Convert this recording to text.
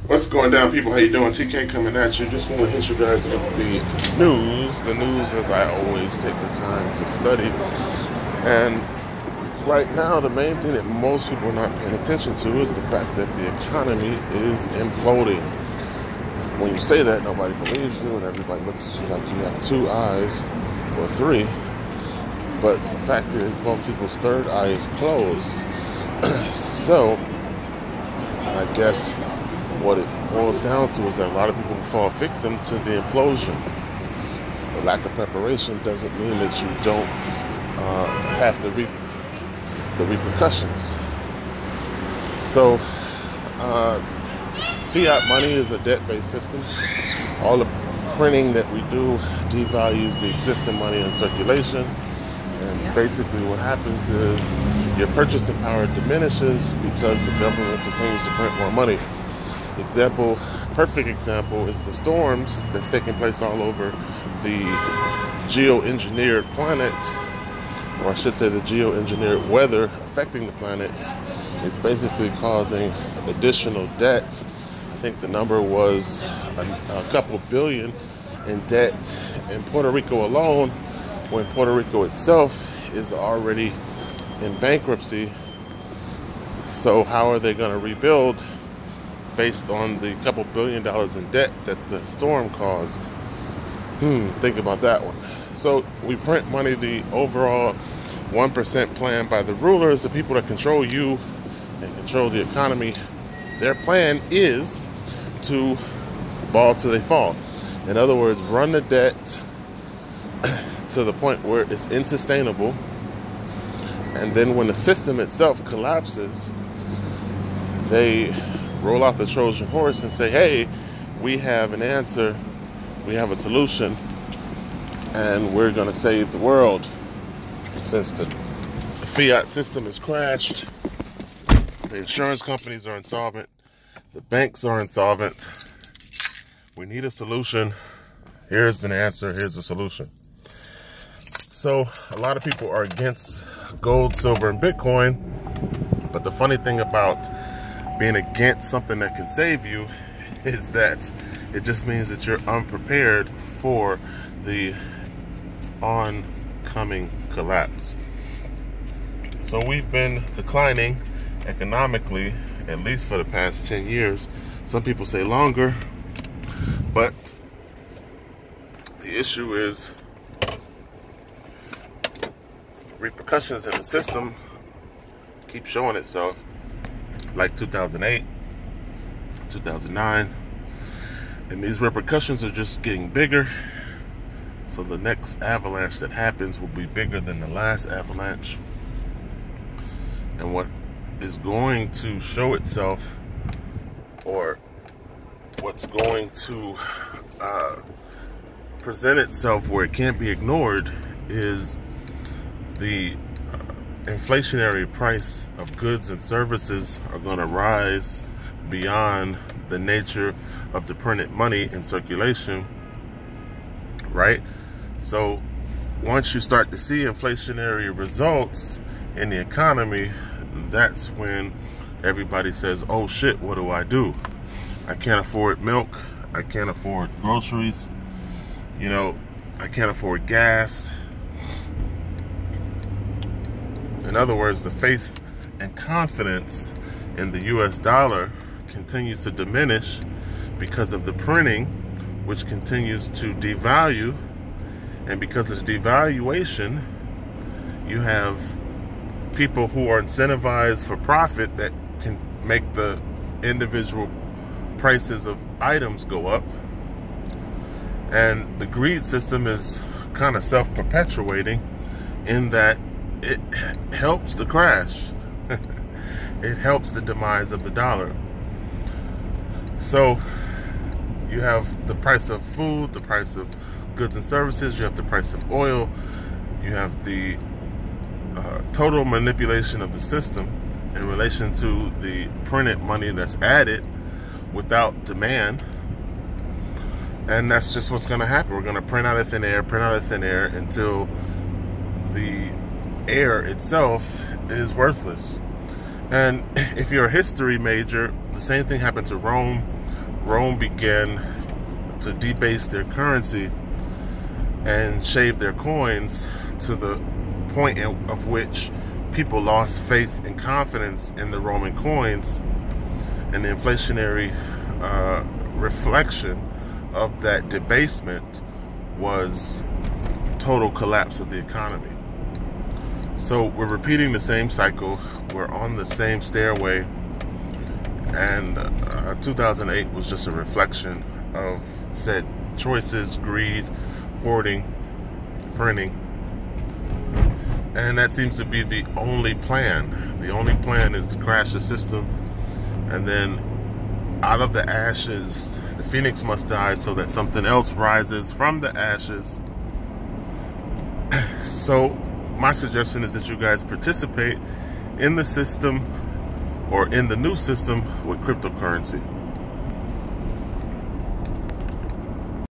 What's going down, people? How you doing? TK coming at you. Just want to hit you guys with the news. The news, as I always take the time to study. And right now, the main thing that most people are not paying attention to is the fact that the economy is imploding. When you say that, nobody believes you, and everybody looks at you like you have two eyes or three. But the fact is, most people's third eye is closed. So, I guess what it boils down to is that a lot of people fall victim to the implosion. The lack of preparation doesn't mean that you don't have to reap the repercussions. So, fiat money is a debt-based system. All the printing that we do devalues the existing money in circulation. And basically what happens is your purchasing power diminishes because the government continues to print more money. Perfect example is the storms that's taking place all over the geoengineered planet, or I should say the geoengineered weather affecting the planet is basically causing additional debt. I think the number was a couple billion in debt in Puerto Rico alone, when Puerto Rico itself is already in bankruptcy. So how are they going to rebuild based on the couple $1 billion in debt that the storm caused? Think about that one. So we print money, the overall 1% plan by the rulers, the people that control you and control the economy. Their plan is to ball till they fall. In other words, run the debt to the point where it's insustainable, and then when the system itself collapses, they roll out the Trojan horse and say, hey, we have an answer, we have a solution, and we're going to save the world. Since the fiat system has crashed, the insurance companies are insolvent, the banks are insolvent, we need a solution. Here's an answer, here's a solution. So a lot of people are against gold, silver, and Bitcoin, but the funny thing about being against something that can save you is that it just means that you're unprepared for the oncoming collapse. So we've been declining economically, at least for the past 10 years. Some people say longer, but the issue is repercussions in the system keep showing itself, like 2008, 2009, and these repercussions are just getting bigger. So the next avalanche that happens will be bigger than the last avalanche. And what is going to show itself, or what's going to present itself where it can't be ignored, is the inflationary price of goods and services are going to rise beyond the nature of the printed money in circulation, right? So once you start to see inflationary results in the economy, that's when everybody says, oh shit, what do? I can't afford milk, I can't afford groceries, I can't afford gas. In other words, the faith and confidence in the US dollar continues to diminish because of the printing, which continues to devalue. And because of the devaluation, you have people who are incentivized for profit that can make the individual prices of items go up. And the greed system is kind of self-perpetuating in that it helps the crash. It helps the demise of the dollar. So you have the price of food, the price of goods and services, you have the price of oil, you have the total manipulation of the system in relation to the printed money that's added without demand. And that's just what's going to happen. We're going to print out of thin air until the air itself is worthless. And if you're a history major, the same thing happened to Rome Rome began to debase their currency and shave their coins to the point of which people lost faith and confidence in the Roman coins, and the inflationary reflection of that debasement was total collapse of the economy. So we're repeating the same cycle. We're on the same stairway, and 2008 was just a reflection of said choices, greed, hoarding, printing, and that seems to be the only plan. The only plan is to crash the system, and then out of the ashes, the phoenix must die so that something else rises from the ashes. So my suggestion is that you guys participate in the system, or in the new system, with cryptocurrency.